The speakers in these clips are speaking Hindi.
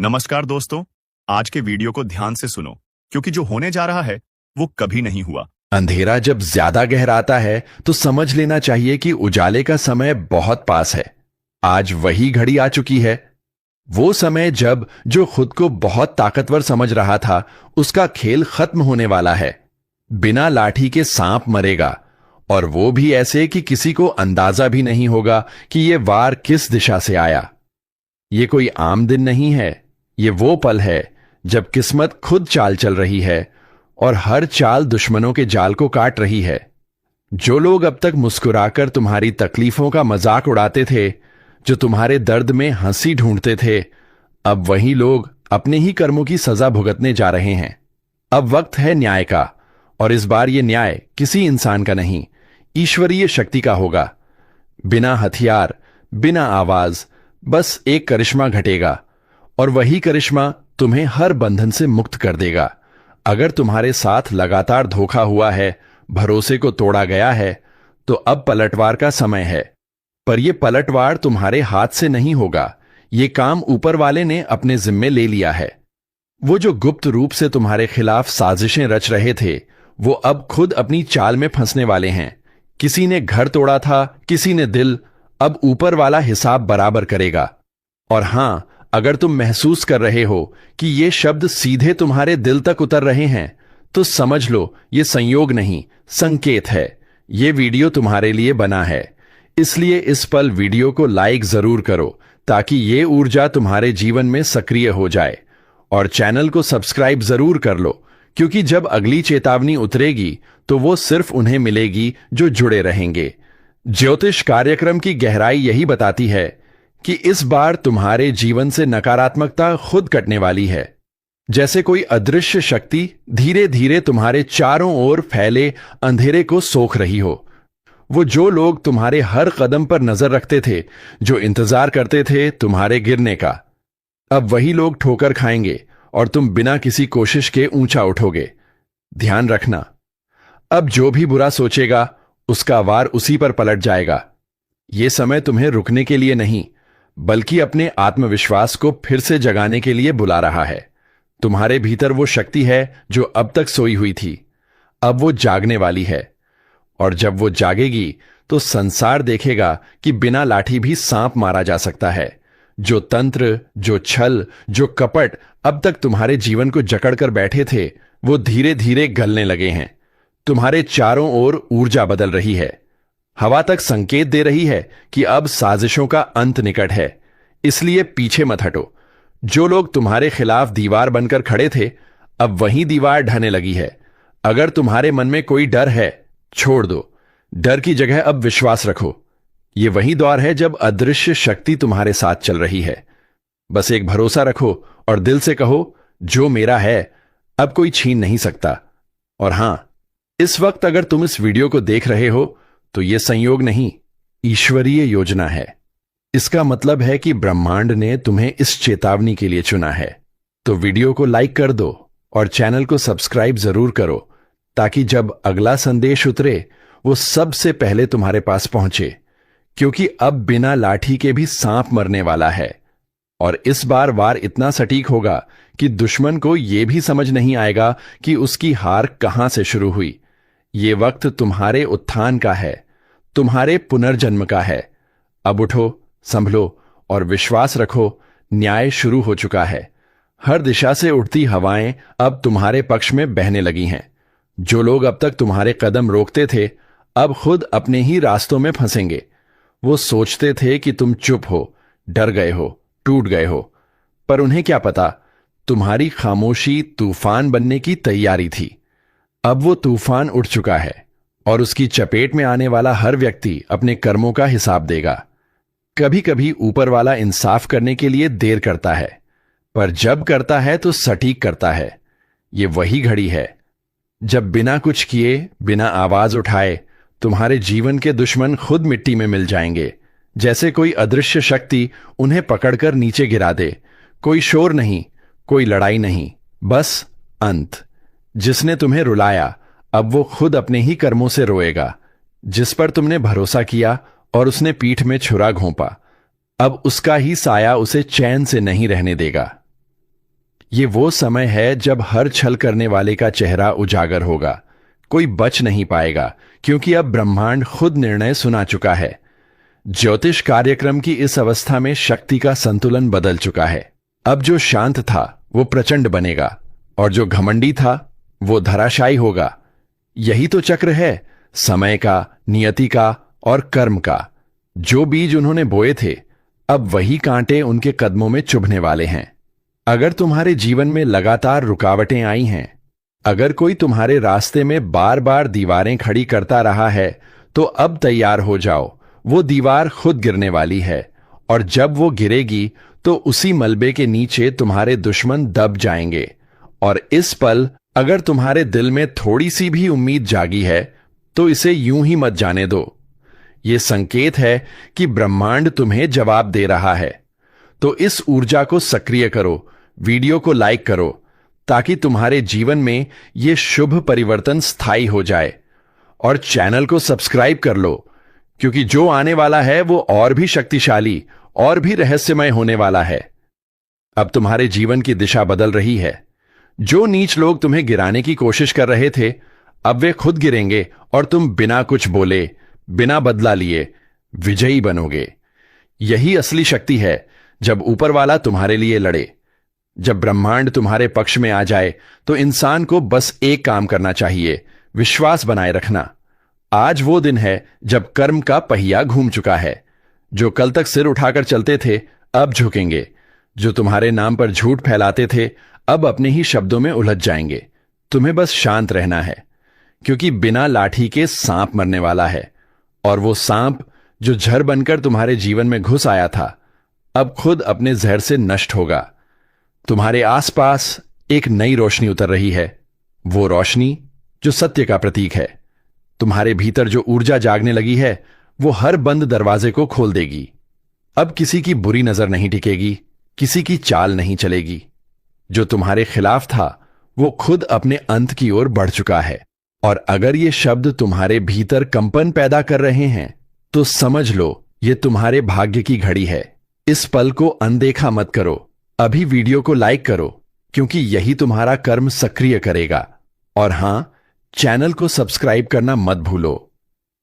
नमस्कार दोस्तों, आज के वीडियो को ध्यान से सुनो क्योंकि जो होने जा रहा है वो कभी नहीं हुआ। अंधेरा जब ज्यादा गहराता है तो समझ लेना चाहिए कि उजाले का समय बहुत पास है। आज वही घड़ी आ चुकी है, वो समय जब जो खुद को बहुत ताकतवर समझ रहा था उसका खेल खत्म होने वाला है। बिना लाठी के सांप मरेगा, और वो भी ऐसे कि किसी को अंदाजा भी नहीं होगा कि ये वार किस दिशा से आया। ये कोई आम दिन नहीं है, ये वो पल है जब किस्मत खुद चाल चल रही है और हर चाल दुश्मनों के जाल को काट रही है। जो लोग अब तक मुस्कुराकर तुम्हारी तकलीफों का मजाक उड़ाते थे, जो तुम्हारे दर्द में हंसी ढूंढते थे, अब वही लोग अपने ही कर्मों की सजा भुगतने जा रहे हैं। अब वक्त है न्याय का, और इस बार यह न्याय किसी इंसान का नहीं, ईश्वरीय शक्ति का होगा। बिना हथियार, बिना आवाज, बस एक करिश्मा घटेगा, और वही करिश्मा तुम्हें हर बंधन से मुक्त कर देगा। अगर तुम्हारे साथ लगातार धोखा हुआ है, भरोसे को तोड़ा गया है, तो अब पलटवार का समय है। पर यह पलटवार तुम्हारे हाथ से नहीं होगा, यह काम ऊपर वाले ने अपने जिम्मे ले लिया है। वो जो गुप्त रूप से तुम्हारे खिलाफ साजिशें रच रहे थे, वो अब खुद अपनी चाल में फंसने वाले हैं। किसी ने घर तोड़ा था, किसी ने दिल, अब ऊपर वाला हिसाब बराबर करेगा। और हां, अगर तुम महसूस कर रहे हो कि ये शब्द सीधे तुम्हारे दिल तक उतर रहे हैं, तो समझ लो ये संयोग नहीं, संकेत है। ये वीडियो तुम्हारे लिए बना है, इसलिए इस पल वीडियो को लाइक जरूर करो ताकि ये ऊर्जा तुम्हारे जीवन में सक्रिय हो जाए। और चैनल को सब्सक्राइब जरूर कर लो, क्योंकि जब अगली चेतावनी उतरेगी तो वो सिर्फ उन्हें मिलेगी जो जुड़े रहेंगे। ज्योतिष कार्यक्रम की गहराई यही बताती है कि इस बार तुम्हारे जीवन से नकारात्मकता खुद कटने वाली है। जैसे कोई अदृश्य शक्ति धीरे धीरे तुम्हारे चारों ओर फैले अंधेरे को सोख रही हो। वो जो लोग तुम्हारे हर कदम पर नजर रखते थे, जो इंतजार करते थे तुम्हारे गिरने का, अब वही लोग ठोकर खाएंगे और तुम बिना किसी कोशिश के ऊंचा उठोगे। ध्यान रखना, अब जो भी बुरा सोचेगा उसका वार उसी पर पलट जाएगा। यह समय तुम्हें रुकने के लिए नहीं, बल्कि अपने आत्मविश्वास को फिर से जगाने के लिए बुला रहा है। तुम्हारे भीतर वो शक्ति है जो अब तक सोई हुई थी, अब वो जागने वाली है। और जब वो जागेगी तो संसार देखेगा कि बिना लाठी भी सांप मारा जा सकता है। जो तंत्र, जो छल, जो कपट अब तक तुम्हारे जीवन को जकड़ कर बैठे थे, वो धीरे धीरे गलने लगे हैं। तुम्हारे चारों ओर ऊर्जा बदल रही है। हवा तक संकेत दे रही है कि अब साजिशों का अंत निकट है, इसलिए पीछे मत हटो। जो लोग तुम्हारे खिलाफ दीवार बनकर खड़े थे, अब वही दीवार ढहने लगी है। अगर तुम्हारे मन में कोई डर है, छोड़ दो। डर की जगह अब विश्वास रखो। यह वही दौर है जब अदृश्य शक्ति तुम्हारे साथ चल रही है। बस एक भरोसा रखो और दिल से कहो, जो मेरा है अब कोई छीन नहीं सकता। और हां, इस वक्त अगर तुम इस वीडियो को देख रहे हो तो यह संयोग नहीं, ईश्वरीय योजना है। इसका मतलब है कि ब्रह्मांड ने तुम्हें इस चेतावनी के लिए चुना है। तो वीडियो को लाइक कर दो और चैनल को सब्सक्राइब जरूर करो, ताकि जब अगला संदेश उतरे वो सबसे पहले तुम्हारे पास पहुंचे। क्योंकि अब बिना लाठी के भी सांप मरने वाला है, और इस बार वार इतना सटीक होगा कि दुश्मन को यह भी समझ नहीं आएगा कि उसकी हार कहां से शुरू हुई। ये वक्त तुम्हारे उत्थान का है, तुम्हारे पुनर्जन्म का है। अब उठो, संभलो और विश्वास रखो, न्याय शुरू हो चुका है। हर दिशा से उठती हवाएं अब तुम्हारे पक्ष में बहने लगी हैं। जो लोग अब तक तुम्हारे कदम रोकते थे, अब खुद अपने ही रास्तों में फंसेंगे। वो सोचते थे कि तुम चुप हो, डर गए हो, टूट गए हो, पर उन्हें क्या पता, तुम्हारी खामोशी तूफान बनने की तैयारी थी। अब वो तूफान उठ चुका है, और उसकी चपेट में आने वाला हर व्यक्ति अपने कर्मों का हिसाब देगा। कभी कभी ऊपर वाला इंसाफ करने के लिए देर करता है, पर जब करता है तो सटीक करता है। ये वही घड़ी है जब बिना कुछ किए, बिना आवाज उठाए, तुम्हारे जीवन के दुश्मन खुद मिट्टी में मिल जाएंगे। जैसे कोई अदृश्य शक्ति उन्हें पकड़कर नीचे गिरा दे। कोई शोर नहीं, कोई लड़ाई नहीं, बस अंत। जिसने तुम्हें रुलाया, अब वो खुद अपने ही कर्मों से रोएगा। जिस पर तुमने भरोसा किया और उसने पीठ में छुरा घोंपा, अब उसका ही साया उसे चैन से नहीं रहने देगा। ये वो समय है जब हर छल करने वाले का चेहरा उजागर होगा। कोई बच नहीं पाएगा, क्योंकि अब ब्रह्मांड खुद निर्णय सुना चुका है। ज्योतिष कार्यक्रम की इस अवस्था में शक्ति का संतुलन बदल चुका है। अब जो शांत था वो प्रचंड बनेगा, और जो घमंडी था वो धराशायी होगा। यही तो चक्र है, समय का, नियति का और कर्म का। जो बीज उन्होंने बोए थे, अब वही कांटे उनके कदमों में चुभने वाले हैं। अगर तुम्हारे जीवन में लगातार रुकावटें आई हैं, अगर कोई तुम्हारे रास्ते में बार बार दीवारें खड़ी करता रहा है, तो अब तैयार हो जाओ। वो दीवार खुद गिरने वाली है, और जब वो गिरेगी तो उसी मलबे के नीचे तुम्हारे दुश्मन दब जाएंगे। और इस पल अगर तुम्हारे दिल में थोड़ी सी भी उम्मीद जागी है, तो इसे यूं ही मत जाने दो। यह संकेत है कि ब्रह्मांड तुम्हें जवाब दे रहा है। तो इस ऊर्जा को सक्रिय करो, वीडियो को लाइक करो, ताकि तुम्हारे जीवन में यह शुभ परिवर्तन स्थायी हो जाए। और चैनल को सब्सक्राइब कर लो, क्योंकि जो आने वाला है वो और भी शक्तिशाली और भी रहस्यमय होने वाला है। अब तुम्हारे जीवन की दिशा बदल रही है। जो नीच लोग तुम्हें गिराने की कोशिश कर रहे थे, अब वे खुद गिरेंगे, और तुम बिना कुछ बोले, बिना बदला लिए विजयी बनोगे। यही असली शक्ति है, जब ऊपर वाला तुम्हारे लिए लड़े। जब ब्रह्मांड तुम्हारे पक्ष में आ जाए, तो इंसान को बस एक काम करना चाहिए, विश्वास बनाए रखना। आज वो दिन है जब कर्म का पहिया घूम चुका है। जो कल तक सिर उठाकर चलते थे, अब झुकेंगे। जो तुम्हारे नाम पर झूठ फैलाते थे, अब अपने ही शब्दों में उलझ जाएंगे। तुम्हें बस शांत रहना है, क्योंकि बिना लाठी के सांप मरने वाला है। और वो सांप जो जहर बनकर तुम्हारे जीवन में घुस आया था, अब खुद अपने जहर से नष्ट होगा। तुम्हारे आसपास एक नई रोशनी उतर रही है, वो रोशनी जो सत्य का प्रतीक है। तुम्हारे भीतर जो ऊर्जा जागने लगी है, वो हर बंद दरवाजे को खोल देगी। अब किसी की बुरी नजर नहीं टिकेगी, किसी की चाल नहीं चलेगी। जो तुम्हारे खिलाफ था, वो खुद अपने अंत की ओर बढ़ चुका है। और अगर ये शब्द तुम्हारे भीतर कंपन पैदा कर रहे हैं, तो समझ लो ये तुम्हारे भाग्य की घड़ी है। इस पल को अनदेखा मत करो। अभी वीडियो को लाइक करो, क्योंकि यही तुम्हारा कर्म सक्रिय करेगा। और हां, चैनल को सब्सक्राइब करना मत भूलो,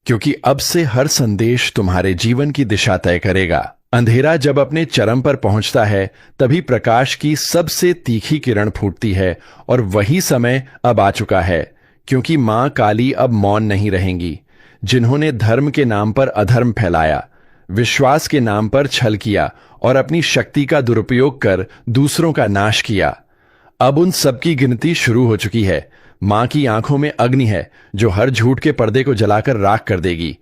क्योंकि अब से हर संदेश तुम्हारे जीवन की दिशा तय करेगा। अंधेरा जब अपने चरम पर पहुंचता है, तभी प्रकाश की सबसे तीखी किरण फूटती है। और वही समय अब आ चुका है, क्योंकि मां काली अब मौन नहीं रहेंगी। जिन्होंने धर्म के नाम पर अधर्म फैलाया, विश्वास के नाम पर छल किया और अपनी शक्ति का दुरुपयोग कर दूसरों का नाश किया, अब उन सबकी गिनती शुरू हो चुकी है। मां की आंखों में अग्नि है, जो हर झूठ के पर्दे को जलाकर राख कर देगी।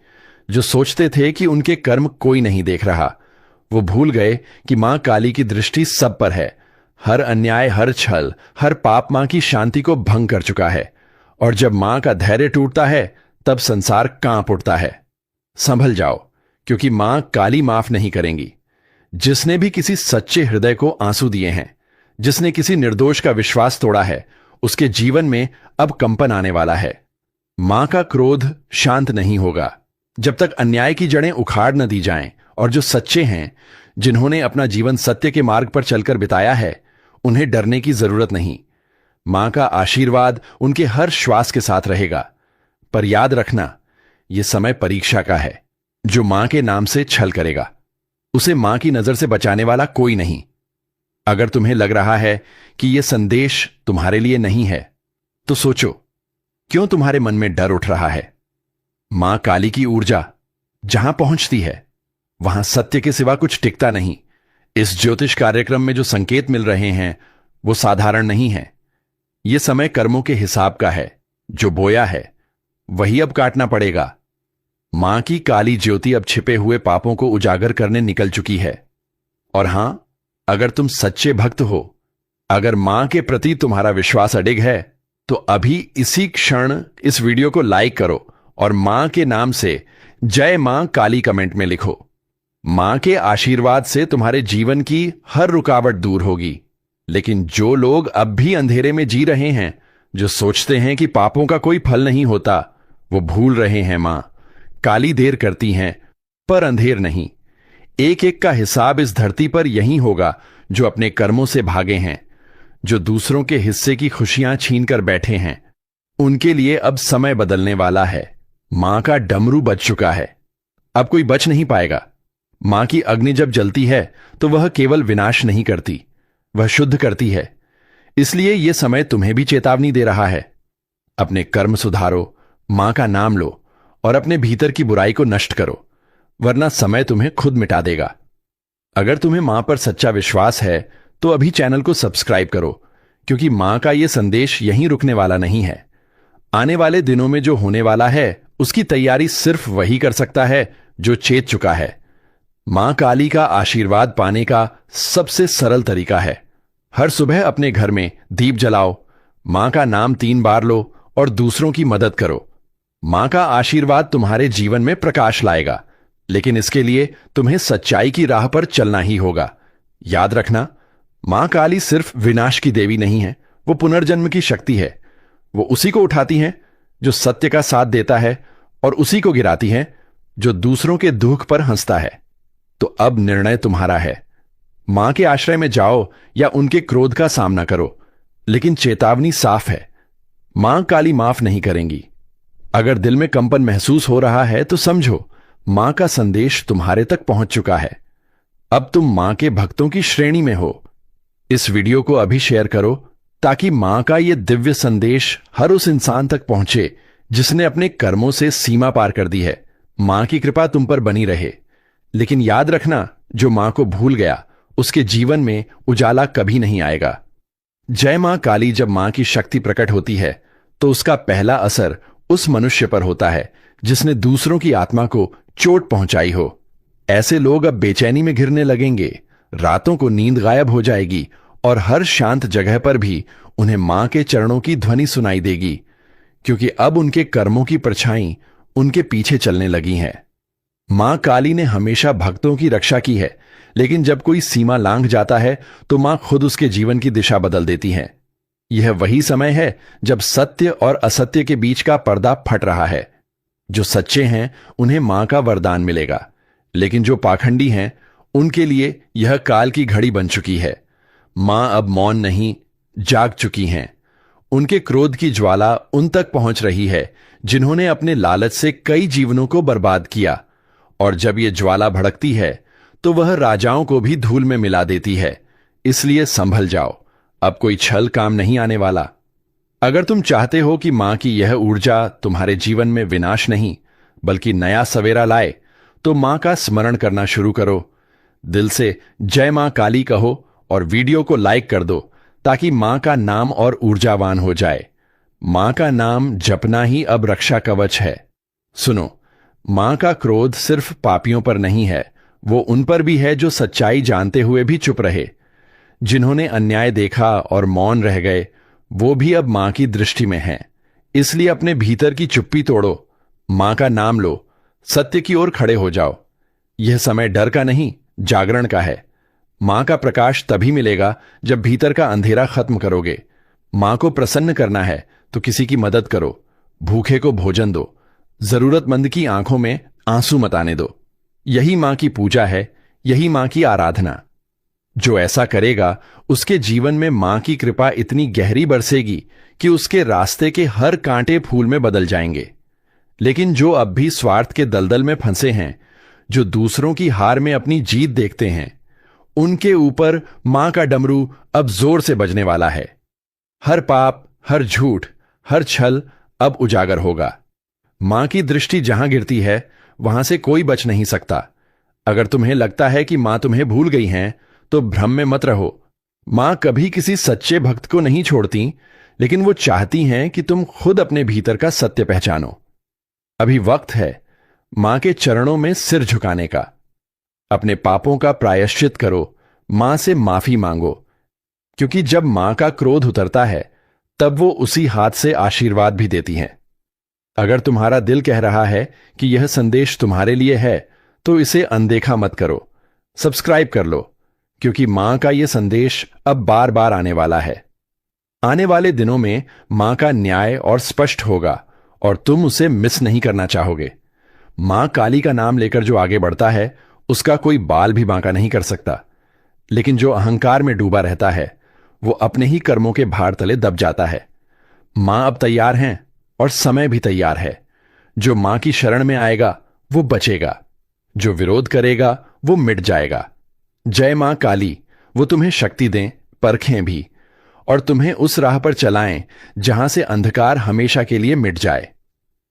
जो सोचते थे कि उनके कर्म कोई नहीं देख रहा, वो भूल गए कि मां काली की दृष्टि सब पर है। हर अन्याय, हर छल, हर पाप मां की शांति को भंग कर चुका है। और जब मां का धैर्य टूटता है, तब संसार कांप उठता है। संभल जाओ, क्योंकि मां काली माफ नहीं करेंगी। जिसने भी किसी सच्चे हृदय को आंसू दिए हैं, जिसने किसी निर्दोष का विश्वास तोड़ा है, उसके जीवन में अब कंपन आने वाला है। मां का क्रोध शांत नहीं होगा जब तक अन्याय की जड़ें उखाड़ न दी जाएं। और जो सच्चे हैं, जिन्होंने अपना जीवन सत्य के मार्ग पर चलकर बिताया है, उन्हें डरने की जरूरत नहीं। मां का आशीर्वाद उनके हर श्वास के साथ रहेगा। पर याद रखना, यह समय परीक्षा का है। जो मां के नाम से छल करेगा, उसे मां की नजर से बचाने वाला कोई नहीं। अगर तुम्हें लग रहा है कि यह संदेश तुम्हारे लिए नहीं है, तो सोचो, क्यों तुम्हारे मन में डर उठ रहा है? मां काली की ऊर्जा जहां पहुंचती है, वहां सत्य के सिवा कुछ टिकता नहीं। इस ज्योतिष कार्यक्रम में जो संकेत मिल रहे हैं, वो साधारण नहीं है। यह समय कर्मों के हिसाब का है। जो बोया है, वही अब काटना पड़ेगा। मां की काली ज्योति अब छिपे हुए पापों को उजागर करने निकल चुकी है। और हां, अगर तुम सच्चे भक्त हो, अगर मां के प्रति तुम्हारा विश्वास अडिग है, तो अभी इसी क्षण इस वीडियो को लाइक करो और मां के नाम से जय मां काली कमेंट में लिखो। मां के आशीर्वाद से तुम्हारे जीवन की हर रुकावट दूर होगी। लेकिन जो लोग अब भी अंधेरे में जी रहे हैं, जो सोचते हैं कि पापों का कोई फल नहीं होता, वो भूल रहे हैं मां काली देर करती हैं, पर अंधेर नहीं। एक एक का हिसाब इस धरती पर यही होगा जो अपने कर्मों से भागे हैं, जो दूसरों के हिस्से की खुशियां छीन कर बैठे हैं, उनके लिए अब समय बदलने वाला है। मां का डमरू बज चुका है, अब कोई बच नहीं पाएगा। मां की अग्नि जब जलती है तो वह केवल विनाश नहीं करती, वह शुद्ध करती है। इसलिए यह समय तुम्हें भी चेतावनी दे रहा है। अपने कर्म सुधारो, मां का नाम लो और अपने भीतर की बुराई को नष्ट करो, वरना समय तुम्हें खुद मिटा देगा। अगर तुम्हें मां पर सच्चा विश्वास है तो अभी चैनल को सब्सक्राइब करो, क्योंकि मां का यह संदेश यहीं रुकने वाला नहीं है। आने वाले दिनों में जो होने वाला है उसकी तैयारी सिर्फ वही कर सकता है जो चेत चुका है। मां काली का आशीर्वाद पाने का सबसे सरल तरीका है, हर सुबह अपने घर में दीप जलाओ, मां का नाम 3 बार लो और दूसरों की मदद करो। मां का आशीर्वाद तुम्हारे जीवन में प्रकाश लाएगा, लेकिन इसके लिए तुम्हें सच्चाई की राह पर चलना ही होगा। याद रखना, मां काली सिर्फ विनाश की देवी नहीं है, वो पुनर्जन्म की शक्ति है। वो उसी को उठाती हैं जो सत्य का साथ देता है और उसी को गिराती हैं जो दूसरों के दुख पर हंसता है। तो अब निर्णय तुम्हारा है, मां के आश्रय में जाओ या उनके क्रोध का सामना करो, लेकिन चेतावनी साफ है, मां काली माफ नहीं करेंगी। अगर दिल में कंपन महसूस हो रहा है तो समझो मां का संदेश तुम्हारे तक पहुंच चुका है। अब तुम मां के भक्तों की श्रेणी में हो। इस वीडियो को अभी शेयर करो ताकि मां का यह दिव्य संदेश हर उस इंसान तक पहुंचे जिसने अपने कर्मों से सीमा पार कर दी है। मां की कृपा तुम पर बनी रहे, लेकिन याद रखना, जो मां को भूल गया उसके जीवन में उजाला कभी नहीं आएगा। जय मां काली जब मां की शक्ति प्रकट होती है तो उसका पहला असर उस मनुष्य पर होता है जिसने दूसरों की आत्मा को चोट पहुंचाई हो। ऐसे लोग अब बेचैनी में घिरने लगेंगे, रातों को नींद गायब हो जाएगी और हर शांत जगह पर भी उन्हें मां के चरणों की ध्वनि सुनाई देगी, क्योंकि अब उनके कर्मों की परछाई उनके पीछे चलने लगी हैं। मां काली ने हमेशा भक्तों की रक्षा की है, लेकिन जब कोई सीमा लांघ जाता है तो मां खुद उसके जीवन की दिशा बदल देती है। यह वही समय है जब सत्य और असत्य के बीच का पर्दा फट रहा है। जो सच्चे हैं उन्हें मां का वरदान मिलेगा, लेकिन जो पाखंडी हैं उनके लिए यह काल की घड़ी बन चुकी है। मां अब मौन नहीं, जाग चुकी हैं। उनके क्रोध की ज्वाला उन तक पहुंच रही है जिन्होंने अपने लालच से कई जीवनों को बर्बाद किया, और जब यह ज्वाला भड़कती है तो वह राजाओं को भी धूल में मिला देती है। इसलिए संभल जाओ, अब कोई छल काम नहीं आने वाला। अगर तुम चाहते हो कि मां की यह ऊर्जा तुम्हारे जीवन में विनाश नहीं बल्कि नया सवेरा लाए, तो मां का स्मरण करना शुरू करो। दिल से जय मां काली कहो और वीडियो को लाइक कर दो ताकि मां का नाम और ऊर्जावान हो जाए। मां का नाम जपना ही अब रक्षा कवच है। सुनो, मां का क्रोध सिर्फ पापियों पर नहीं है, वो उन पर भी है जो सच्चाई जानते हुए भी चुप रहे। जिन्होंने अन्याय देखा और मौन रह गए, वो भी अब मां की दृष्टि में हैं। इसलिए अपने भीतर की चुप्पी तोड़ो, मां का नाम लो, सत्य की ओर खड़े हो जाओ। यह समय डर का नहीं, जागरण का है। मां का प्रकाश तभी मिलेगा जब भीतर का अंधेरा खत्म करोगे। मां को प्रसन्न करना है तो किसी की मदद करो, भूखे को भोजन दो, जरूरतमंद की आंखों में आंसू मत आने दो। यही मां की पूजा है, यही मां की आराधना। जो ऐसा करेगा उसके जीवन में मां की कृपा इतनी गहरी बरसेगी कि उसके रास्ते के हर कांटे फूल में बदल जाएंगे। लेकिन जो अब भी स्वार्थ के दलदल में फंसे हैं, जो दूसरों की हार में अपनी जीत देखते हैं, उनके ऊपर मां का डमरू अब जोर से बजने वाला है। हर पाप, हर झूठ, हर छल अब उजागर होगा। मां की दृष्टि जहां गिरती है वहां से कोई बच नहीं सकता। अगर तुम्हें लगता है कि मां तुम्हें भूल गई हैं, तो भ्रम में मत रहो। मां कभी किसी सच्चे भक्त को नहीं छोड़ती, लेकिन वो चाहती हैं कि तुम खुद अपने भीतर का सत्य पहचानो। अभी वक्त है मां के चरणों में सिर झुकाने का। अपने पापों का प्रायश्चित करो, मां से माफी मांगो, क्योंकि जब मां का क्रोध उतरता है तब वो उसी हाथ से आशीर्वाद भी देती हैं। अगर तुम्हारा दिल कह रहा है कि यह संदेश तुम्हारे लिए है, तो इसे अनदेखा मत करो। सब्सक्राइब कर लो, क्योंकि मां का यह संदेश अब बार बार आने वाला है। आने वाले दिनों में मां का न्याय और स्पष्ट होगा और तुम उसे मिस नहीं करना चाहोगे। मां काली का नाम लेकर जो आगे बढ़ता है उसका कोई बाल भी बांका नहीं कर सकता, लेकिन जो अहंकार में डूबा रहता है वो अपने ही कर्मों के भार तले दब जाता है। मां अब तैयार हैं और समय भी तैयार है। जो मां की शरण में आएगा वो बचेगा, जो विरोध करेगा वो मिट जाएगा। जय मां काली, वो तुम्हें शक्ति दें, परखें भी, और तुम्हें उस राह पर चलाएं जहां से अंधकार हमेशा के लिए मिट जाए।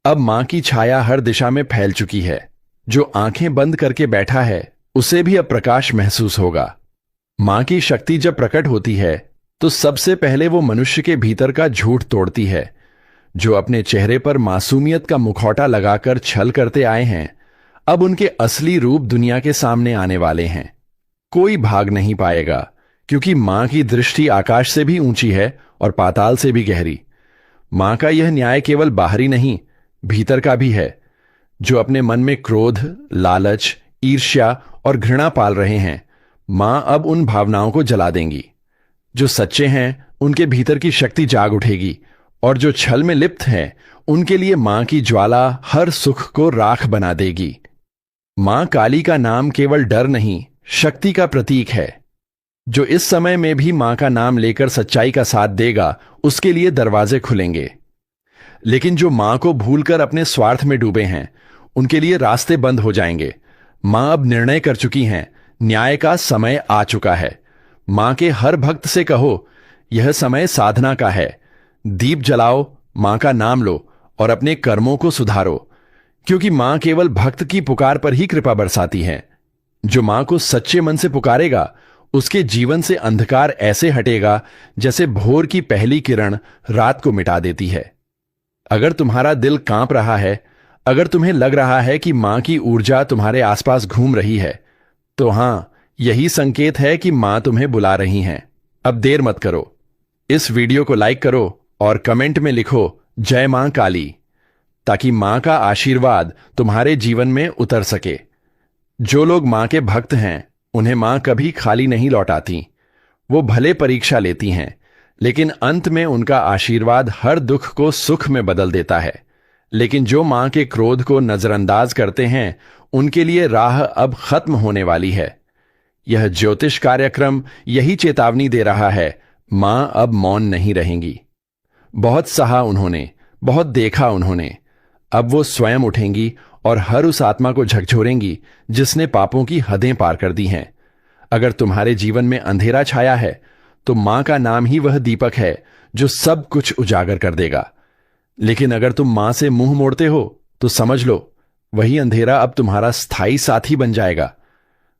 अब मां की छाया हर दिशा में फैल चुकी है। जो आंखें बंद करके बैठा है उसे भी अब प्रकाश महसूस होगा। मां की शक्ति जब प्रकट होती है तो सबसे पहले वो मनुष्य के भीतर का झूठ तोड़ती है। जो अपने चेहरे पर मासूमियत का मुखौटा लगाकर छल करते आए हैं, अब उनके असली रूप दुनिया के सामने आने वाले हैं। कोई भाग नहीं पाएगा, क्योंकि मां की दृष्टि आकाश से भी ऊंची है और पाताल से भी गहरी। मां का यह न्याय केवल बाहरी नहीं, भीतर का भी है। जो अपने मन में क्रोध, लालच, ईर्ष्या और घृणा पाल रहे हैं, मां अब उन भावनाओं को जला देंगी। जो सच्चे हैं उनके भीतर की शक्ति जाग उठेगी, और जो छल में लिप्त हैं उनके लिए मां की ज्वाला हर सुख को राख बना देगी। मां काली का नाम केवल डर नहीं, शक्ति का प्रतीक है। जो इस समय में भी मां का नाम लेकर सच्चाई का साथ देगा, उसके लिए दरवाजे खुलेंगे। लेकिन जो मां को भूलकर अपने स्वार्थ में डूबे हैं, उनके लिए रास्ते बंद हो जाएंगे। मां अब निर्णय कर चुकी हैं, न्याय का समय आ चुका है। मां के हर भक्त से कहो, यह समय साधना का है। दीप जलाओ, मां का नाम लो और अपने कर्मों को सुधारो, क्योंकि मां केवल भक्त की पुकार पर ही कृपा बरसाती है। जो मां को सच्चे मन से पुकारेगा, उसके जीवन से अंधकार ऐसे हटेगा जैसे भोर की पहली किरण रात को मिटा देती है। अगर तुम्हारा दिल कांप रहा है, अगर तुम्हें लग रहा है कि मां की ऊर्जा तुम्हारे आसपास घूम रही है, तो हां, यही संकेत है कि मां तुम्हें बुला रही हैं। अब देर मत करो, इस वीडियो को लाइक करो और कमेंट में लिखो जय मां काली, ताकि मां का आशीर्वाद तुम्हारे जीवन में उतर सके। जो लोग मां के भक्त हैं, उन्हें मां कभी खाली नहीं लौटाती। वो भले परीक्षा लेती हैं, लेकिन अंत में उनका आशीर्वाद हर दुख को सुख में बदल देता है। लेकिन जो मां के क्रोध को नजरअंदाज करते हैं, उनके लिए राह अब खत्म होने वाली है। यह ज्योतिष कार्यक्रम यही चेतावनी दे रहा है, मां अब मौन नहीं रहेंगी। बहुत सहा उन्होंने, बहुत देखा उन्होंने। अब वो स्वयं उठेंगी और हर उस आत्मा को झकझोरेंगी जिसने पापों की हदें पार कर दी हैं। अगर तुम्हारे जीवन में अंधेरा छाया है, तो मां का नाम ही वह दीपक है जो सब कुछ उजागर कर देगा। लेकिन अगर तुम मां से मुंह मोड़ते हो, तो समझ लो वही अंधेरा अब तुम्हारा स्थायी साथी बन जाएगा।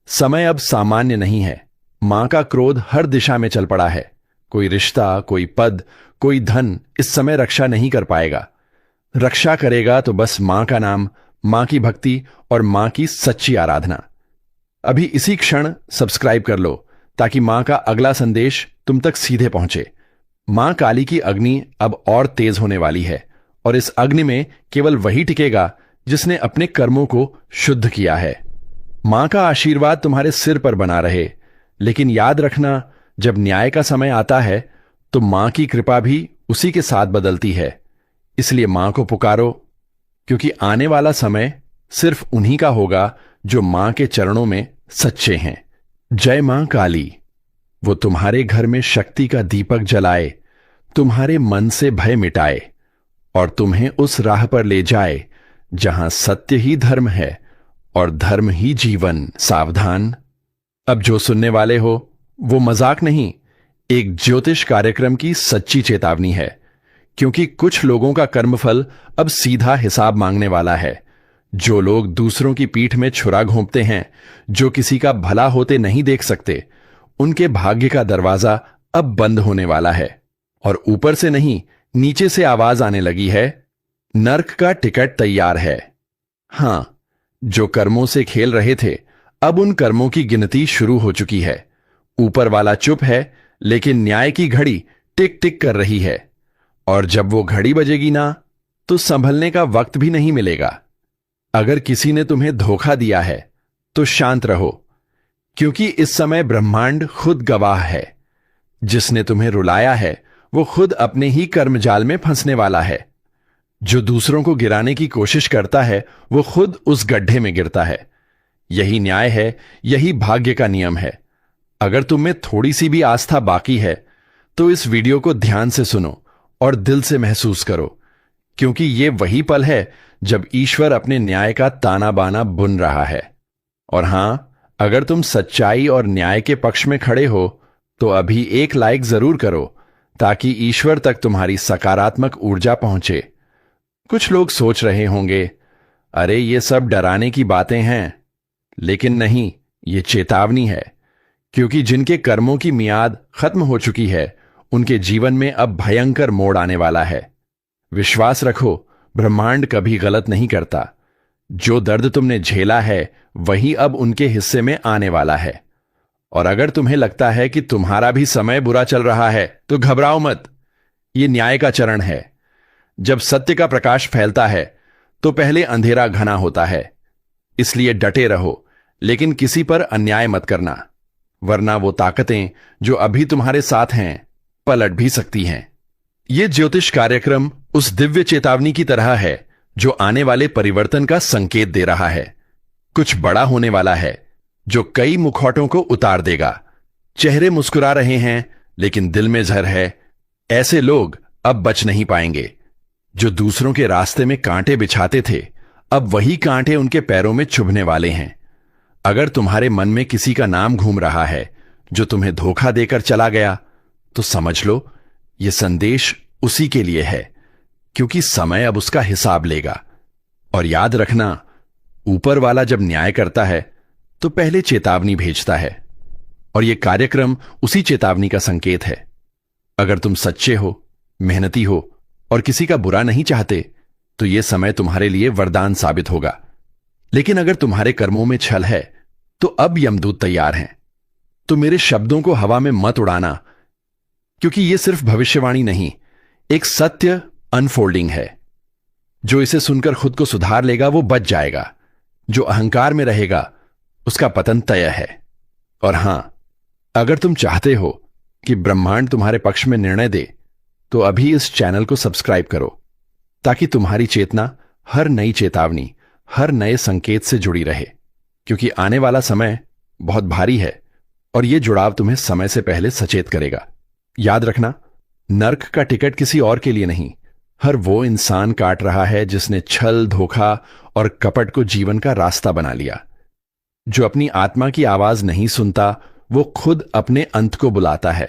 समय अब सामान्य नहीं है। मां का क्रोध हर दिशा में चल पड़ा है। कोई रिश्ता, कोई पद, कोई धन इस समय रक्षा नहीं कर पाएगा। रक्षा करेगा तो बस मां का नाम, मां की भक्ति और मां की सच्ची आराधना। अभी इसी क्षण सब्सक्राइब कर लो, ताकि मां का अगला संदेश तुम तक सीधे पहुंचे। मां काली की अग्नि अब और तेज होने वाली है, और इस अग्नि में केवल वही टिकेगा जिसने अपने कर्मों को शुद्ध किया है। मां का आशीर्वाद तुम्हारे सिर पर बना रहे, लेकिन याद रखना, जब न्याय का समय आता है तो मां की कृपा भी उसी के साथ बदलती है। इसलिए मां को पुकारो, क्योंकि आने वाला समय सिर्फ उन्हीं का होगा जो मां के चरणों में सच्चे हैं। जय मां काली, वो तुम्हारे घर में शक्ति का दीपक जलाए, तुम्हारे मन से भय मिटाए और तुम्हें उस राह पर ले जाए जहां सत्य ही धर्म है और धर्म ही जीवन। सावधान, अब जो सुनने वाले हो, वो मजाक नहीं, एक ज्योतिष कार्यक्रम की सच्ची चेतावनी है। क्योंकि कुछ लोगों का कर्मफल अब सीधा हिसाब मांगने वाला है। जो लोग दूसरों की पीठ में छुरा घोंपते हैं, जो किसी का भला होते नहीं देख सकते, उनके भाग्य का दरवाजा अब बंद होने वाला है। और ऊपर से नहीं, नीचे से आवाज आने लगी है, नर्क का टिकट तैयार है। हां, जो कर्मों से खेल रहे थे, अब उन कर्मों की गिनती शुरू हो चुकी है। ऊपर वाला चुप है, लेकिन न्याय की घड़ी टिक टिक कर रही है। और जब वो घड़ी बजेगी ना, तो संभलने का वक्त भी नहीं मिलेगा। अगर किसी ने तुम्हें धोखा दिया है, तो शांत रहो, क्योंकि इस समय ब्रह्मांड खुद गवाह है। जिसने तुम्हें रुलाया है, वो खुद अपने ही कर्मजाल में फंसने वाला है। जो दूसरों को गिराने की कोशिश करता है, वो खुद उस गड्ढे में गिरता है। यही न्याय है, यही भाग्य का नियम है। अगर तुम में थोड़ी सी भी आस्था बाकी है, तो इस वीडियो को ध्यान से सुनो और दिल से महसूस करो, क्योंकि ये वही पल है जब ईश्वर अपने न्याय का ताना बाना बुन रहा है। और हां, अगर तुम सच्चाई और न्याय के पक्ष में खड़े हो तो अभी एक लाइक जरूर करो, ताकि ईश्वर तक तुम्हारी सकारात्मक ऊर्जा पहुंचे। कुछ लोग सोच रहे होंगे, अरे ये सब डराने की बातें हैं, लेकिन नहीं, ये चेतावनी है। क्योंकि जिनके कर्मों की मियाद खत्म हो चुकी है, उनके जीवन में अब भयंकर मोड़ आने वाला है। विश्वास रखो, ब्रह्मांड कभी गलत नहीं करता। जो दर्द तुमने झेला है वही अब उनके हिस्से में आने वाला है। और अगर तुम्हें लगता है कि तुम्हारा भी समय बुरा चल रहा है तो घबराओ मत। यह न्याय का चरण है। जब सत्य का प्रकाश फैलता है तो पहले अंधेरा घना होता है। इसलिए डटे रहो, लेकिन किसी पर अन्याय मत करना, वरना वो ताकतें जो अभी तुम्हारे साथ हैं पलट भी सकती हैं। यह ज्योतिष कार्यक्रम उस दिव्य चेतावनी की तरह है जो आने वाले परिवर्तन का संकेत दे रहा है। कुछ बड़ा होने वाला है जो कई मुखौटों को उतार देगा। चेहरे मुस्कुरा रहे हैं लेकिन दिल में जहर है। ऐसे लोग अब बच नहीं पाएंगे। जो दूसरों के रास्ते में कांटे बिछाते थे, अब वही कांटे उनके पैरों में चुभने वाले हैं। अगर तुम्हारे मन में किसी का नाम घूम रहा है जो तुम्हें धोखा देकर चला गया, तो समझ लो यह संदेश उसी के लिए है, क्योंकि समय अब उसका हिसाब लेगा। और याद रखना, ऊपर वाला जब न्याय करता है तो पहले चेतावनी भेजता है, और यह कार्यक्रम उसी चेतावनी का संकेत है। अगर तुम सच्चे हो, मेहनती हो और किसी का बुरा नहीं चाहते, तो यह समय तुम्हारे लिए वरदान साबित होगा। लेकिन अगर तुम्हारे कर्मों में छल है, तो अब यमदूत तैयार हैं। तो मेरे शब्दों को हवा में मत उड़ाना, क्योंकि यह सिर्फ भविष्यवाणी नहीं, एक सत्य अनफोल्डिंग है। जो इसे सुनकर खुद को सुधार लेगा वो बच जाएगा। जो अहंकार में रहेगा उसका पतन तय है। और हां, अगर तुम चाहते हो कि ब्रह्मांड तुम्हारे पक्ष में निर्णय दे, तो अभी इस चैनल को सब्सक्राइब करो, ताकि तुम्हारी चेतना हर नई चेतावनी, हर नए संकेत से जुड़ी रहे। क्योंकि आने वाला समय बहुत भारी है और यह जुड़ाव तुम्हें समय से पहले सचेत करेगा। याद रखना, नर्क का टिकट किसी और के लिए नहीं, हर वो इंसान काट रहा है जिसने छल, धोखा और कपट को जीवन का रास्ता बना लिया। जो अपनी आत्मा की आवाज नहीं सुनता, वो खुद अपने अंत को बुलाता है।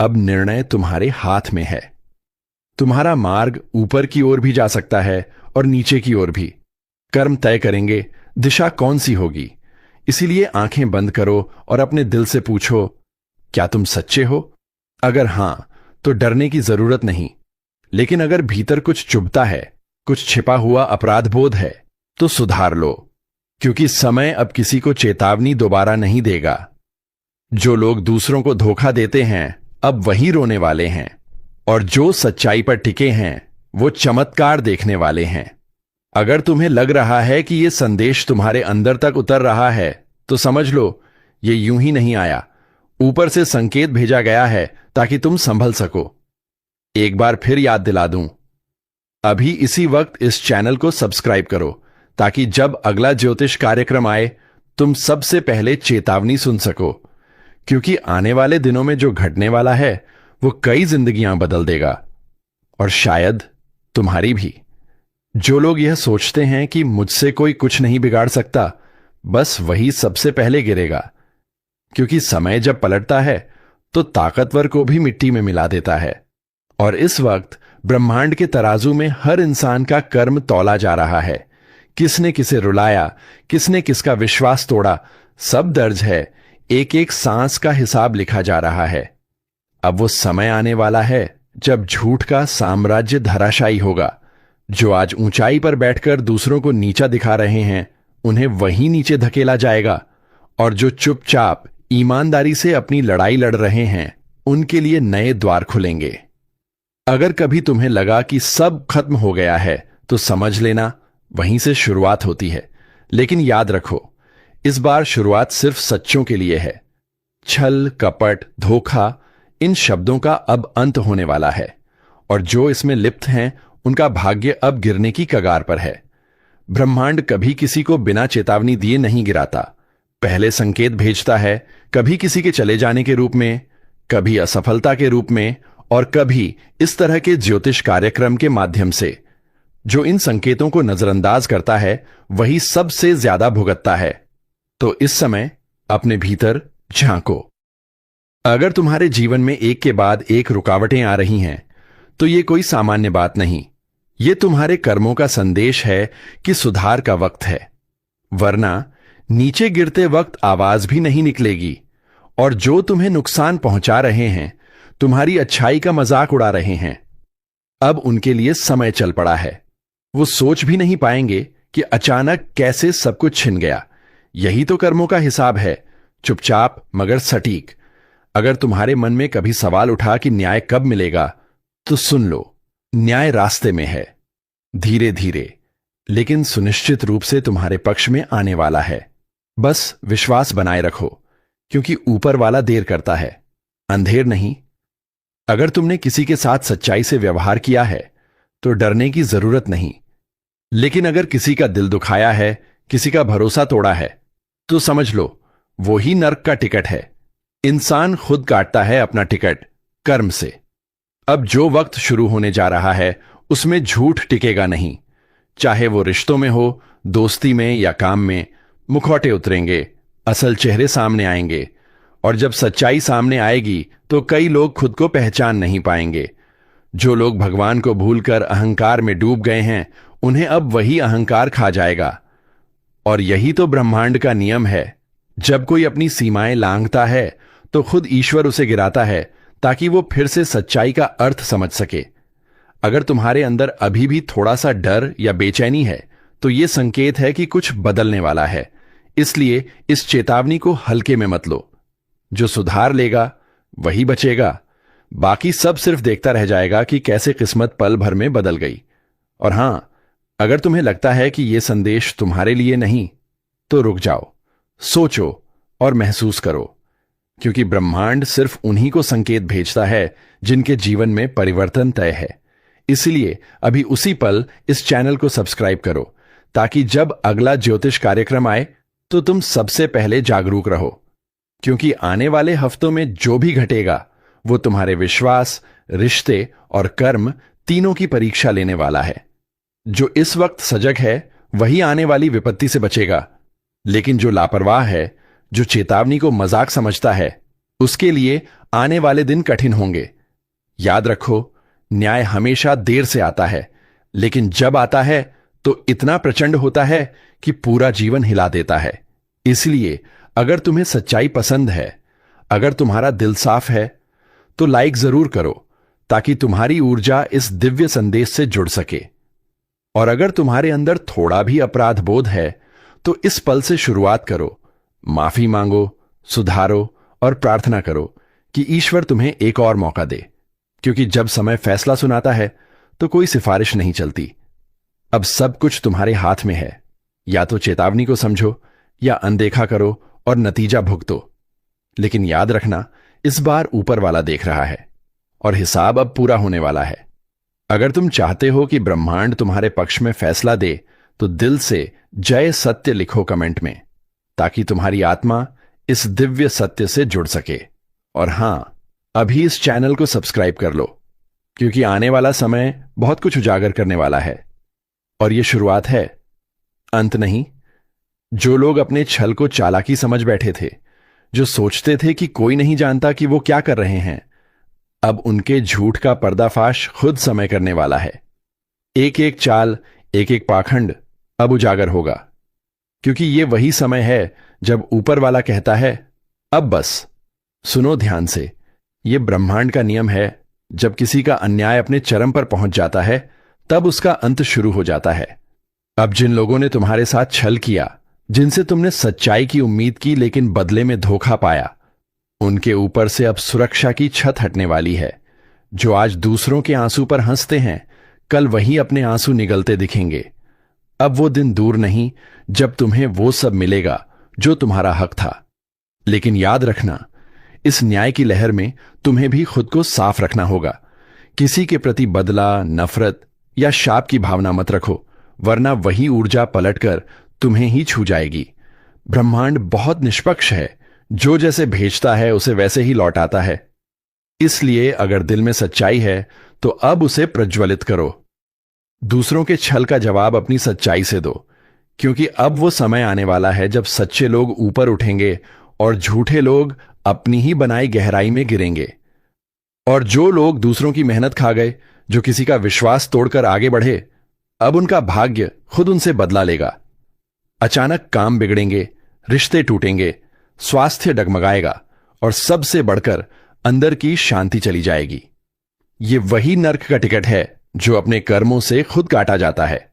अब निर्णय तुम्हारे हाथ में है। तुम्हारा मार्ग ऊपर की ओर भी जा सकता है और नीचे की ओर भी। कर्म तय करेंगे दिशा कौन सी होगी। इसीलिए आंखें बंद करो और अपने दिल से पूछो, क्या तुम सच्चे हो? अगर हां, तो डरने की जरूरत नहीं। लेकिन अगर भीतर कुछ चुभता है, कुछ छिपा हुआ अपराध बोध है, तो सुधार लो, क्योंकि समय अब किसी को चेतावनी दोबारा नहीं देगा। जो लोग दूसरों को धोखा देते हैं अब वही रोने वाले हैं, और जो सच्चाई पर टिके हैं वो चमत्कार देखने वाले हैं। अगर तुम्हें लग रहा है कि यह संदेश तुम्हारे अंदर तक उतर रहा है, तो समझ लो यह यूं ही नहीं आया। ऊपर से संकेत भेजा गया है ताकि तुम संभल सको। एक बार फिर याद दिला दूं, अभी इसी वक्त इस चैनल को सब्सक्राइब करो, ताकि जब अगला ज्योतिष कार्यक्रम आए तुम सबसे पहले चेतावनी सुन सको। क्योंकि आने वाले दिनों में जो घटने वाला है वो कई जिंदगियां बदल देगा, और शायद तुम्हारी भी। जो लोग यह सोचते हैं कि मुझसे कोई कुछ नहीं बिगाड़ सकता, बस वही सबसे पहले गिरेगा। क्योंकि समय जब पलटता है तो ताकतवर को भी मिट्टी में मिला देता है। और इस वक्त ब्रह्मांड के तराजू में हर इंसान का कर्म तौला जा रहा है। किसने किसे रुलाया, किसने किसका विश्वास तोड़ा, सब दर्ज है। एक एक सांस का हिसाब लिखा जा रहा है। अब वो समय आने वाला है जब झूठ का साम्राज्य धराशायी होगा। जो आज ऊंचाई पर बैठकर दूसरों को नीचा दिखा रहे हैं, उन्हें वहीं नीचे धकेला जाएगा। और जो चुपचाप ईमानदारी से अपनी लड़ाई लड़ रहे हैं, उनके लिए नए द्वार खुलेंगे। अगर कभी तुम्हें लगा कि सब खत्म हो गया है, तो समझ लेना वहीं से शुरुआत होती है। लेकिन याद रखो, इस बार शुरुआत सिर्फ सच्चों के लिए है। छल, कपट, धोखा, इन शब्दों का अब अंत होने वाला है, और जो इसमें लिप्त हैं उनका भाग्य अब गिरने की कगार पर है। ब्रह्मांड कभी किसी को बिना चेतावनी दिए नहीं गिराता। पहले संकेत भेजता है, कभी किसी के चले जाने के रूप में, कभी असफलता के रूप में और कभी इस तरह के ज्योतिष कार्यक्रम के माध्यम से। जो इन संकेतों को नजरअंदाज करता है वही सबसे ज्यादा भुगतता है। तो इस समय अपने भीतर झांको। अगर तुम्हारे जीवन में एक के बाद एक रुकावटें आ रही हैं, तो ये कोई सामान्य बात नहीं। ये तुम्हारे कर्मों का संदेश है कि सुधार का वक्त है, वरना नीचे गिरते वक्त आवाज भी नहीं निकलेगी। और जो तुम्हें नुकसान पहुंचा रहे हैं, तुम्हारी अच्छाई का मजाक उड़ा रहे हैं, अब उनके लिए समय चल पड़ा है। वो सोच भी नहीं पाएंगे कि अचानक कैसे सब कुछ छिन गया। यही तो कर्मों का हिसाब है, चुपचाप मगर सटीक। अगर तुम्हारे मन में कभी सवाल उठा कि न्याय कब मिलेगा, तो सुन लो, न्याय रास्ते में है, धीरे धीरे लेकिन सुनिश्चित रूप से तुम्हारे पक्ष में आने वाला है। बस विश्वास बनाए रखो, क्योंकि ऊपर वाला देर करता है, अंधेर नहीं। अगर तुमने किसी के साथ सच्चाई से व्यवहार किया है तो डरने की जरूरत नहीं। लेकिन अगर किसी का दिल दुखाया है, किसी का भरोसा तोड़ा है, तो समझ लो वो ही नर्क का टिकट है। इंसान खुद काटता है अपना टिकट कर्म से। अब जो वक्त शुरू होने जा रहा है उसमें झूठ टिकेगा नहीं। चाहे वो रिश्तों में हो, दोस्ती में या काम में, मुखौटे उतरेंगे, असल चेहरे सामने आएंगे। और जब सच्चाई सामने आएगी तो कई लोग खुद को पहचान नहीं पाएंगे। जो लोग भगवान को भूलकर अहंकार में डूब गए हैं, उन्हें अब वही अहंकार खा जाएगा। और यही तो ब्रह्मांड का नियम है। जब कोई अपनी सीमाएं लांघता है तो खुद ईश्वर उसे गिराता है, ताकि वो फिर से सच्चाई का अर्थ समझ सके। अगर तुम्हारे अंदर अभी भी थोड़ा सा डर या बेचैनी है, तो यह संकेत है कि कुछ बदलने वाला है। इसलिए इस चेतावनी को हल्के में मत लो। जो सुधार लेगा वही बचेगा, बाकी सब सिर्फ देखता रह जाएगा कि कैसे किस्मत पल भर में बदल गई। और हां, अगर तुम्हें लगता है कि यह संदेश तुम्हारे लिए नहीं, तो रुक जाओ, सोचो और महसूस करो, क्योंकि ब्रह्मांड सिर्फ उन्हीं को संकेत भेजता है जिनके जीवन में परिवर्तन तय है। इसलिए अभी उसी पल इस चैनल को सब्सक्राइब करो, ताकि जब अगला ज्योतिष कार्यक्रम आए तो तुम सबसे पहले जागरूक रहो। क्योंकि आने वाले हफ्तों में जो भी घटेगा वो तुम्हारे विश्वास, रिश्ते और कर्म तीनों की परीक्षा लेने वाला है। जो इस वक्त सजग है वही आने वाली विपत्ति से बचेगा, लेकिन जो लापरवाह है, जो चेतावनी को मजाक समझता है, उसके लिए आने वाले दिन कठिन होंगे। याद रखो, न्याय हमेशा देर से आता है, लेकिन जब आता है तो इतना प्रचंड होता है कि पूरा जीवन हिला देता है। इसलिए अगर तुम्हें सच्चाई पसंद है, अगर तुम्हारा दिल साफ है, तो लाइक जरूर करो, ताकि तुम्हारी ऊर्जा इस दिव्य संदेश से जुड़ सके। और अगर तुम्हारे अंदर थोड़ा भी अपराध बोध है, तो इस पल से शुरुआत करो, माफी मांगो, सुधारो और प्रार्थना करो कि ईश्वर तुम्हें एक और मौका दे। क्योंकि जब समय फैसला सुनाता है तो कोई सिफारिश नहीं चलती। अब सब कुछ तुम्हारे हाथ में है, या तो चेतावनी को समझो या अनदेखा करो और नतीजा भुगतो। लेकिन याद रखना, इस बार ऊपर वाला देख रहा है और हिसाब अब पूरा होने वाला है। अगर तुम चाहते हो कि ब्रह्मांड तुम्हारे पक्ष में फैसला दे, तो दिल से जय सत्य लिखो कमेंट में, ताकि तुम्हारी आत्मा इस दिव्य सत्य से जुड़ सके। और हां, अभी इस चैनल को सब्सक्राइब कर लो, क्योंकि आने वाला समय बहुत कुछ उजागर करने वाला है। और यह शुरुआत है, अंत नहीं। जो लोग अपने छल को चालाकी समझ बैठे थे, जो सोचते थे कि कोई नहीं जानता कि वो क्या कर रहे हैं, अब उनके झूठ का पर्दाफाश खुद समय करने वाला है। एक एक चाल, एक एक पाखंड अब उजागर होगा, क्योंकि यह वही समय है जब ऊपर वाला कहता है, अब बस। सुनो ध्यान से, यह ब्रह्मांड का नियम है। जब किसी का अन्याय अपने चरम पर पहुंच जाता है, तब उसका अंत शुरू हो जाता है। अब जिन लोगों ने तुम्हारे साथ छल किया, जिनसे तुमने सच्चाई की उम्मीद की लेकिन बदले में धोखा पाया, उनके ऊपर से अब सुरक्षा की छत हटने वाली है। जो आज दूसरों के आंसू पर हंसते हैं, कल वही अपने आंसू निगलते दिखेंगे। अब वो दिन दूर नहीं जब तुम्हें वो सब मिलेगा जो तुम्हारा हक था। लेकिन याद रखना, इस न्याय की लहर में तुम्हें भी खुद को साफ रखना होगा। किसी के प्रति बदला, नफरत या शाप की भावना मत रखो, वरना वही ऊर्जा पलटकर तुम्हें ही छू जाएगी। ब्रह्मांड बहुत निष्पक्ष है, जो जैसे भेजता है उसे वैसे ही लौटाता है। इसलिए अगर दिल में सच्चाई है तो अब उसे प्रज्वलित करो। दूसरों के छल का जवाब अपनी सच्चाई से दो, क्योंकि अब वो समय आने वाला है जब सच्चे लोग ऊपर उठेंगे और झूठे लोग अपनी ही बनाई गहराई में गिरेंगे। और जो लोग दूसरों की मेहनत खा गए, जो किसी का विश्वास तोड़कर आगे बढ़े, अब उनका भाग्य खुद उनसे बदला लेगा। अचानक काम बिगड़ेंगे, रिश्ते टूटेंगे, स्वास्थ्य डगमगाएगा और सबसे बढ़कर अंदर की शांति चली जाएगी। ये वही नर्क का टिकट है जो अपने कर्मों से खुद काटा जाता है।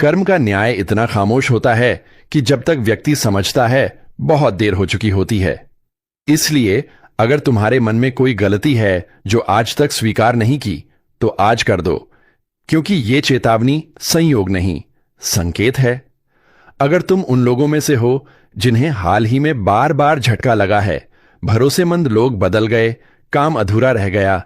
कर्म का न्याय इतना खामोश होता है कि जब तक व्यक्ति समझता है बहुत देर हो चुकी होती है। इसलिए अगर तुम्हारे मन में कोई गलती है जो आज तक स्वीकार नहीं की, तो आज कर दो, क्योंकि यह चेतावनी संयोग नहीं, संकेत है। अगर तुम उन लोगों में से हो जिन्हें हाल ही में बार बार झटका लगा है, भरोसेमंद लोग बदल गए, काम अधूरा रह गया,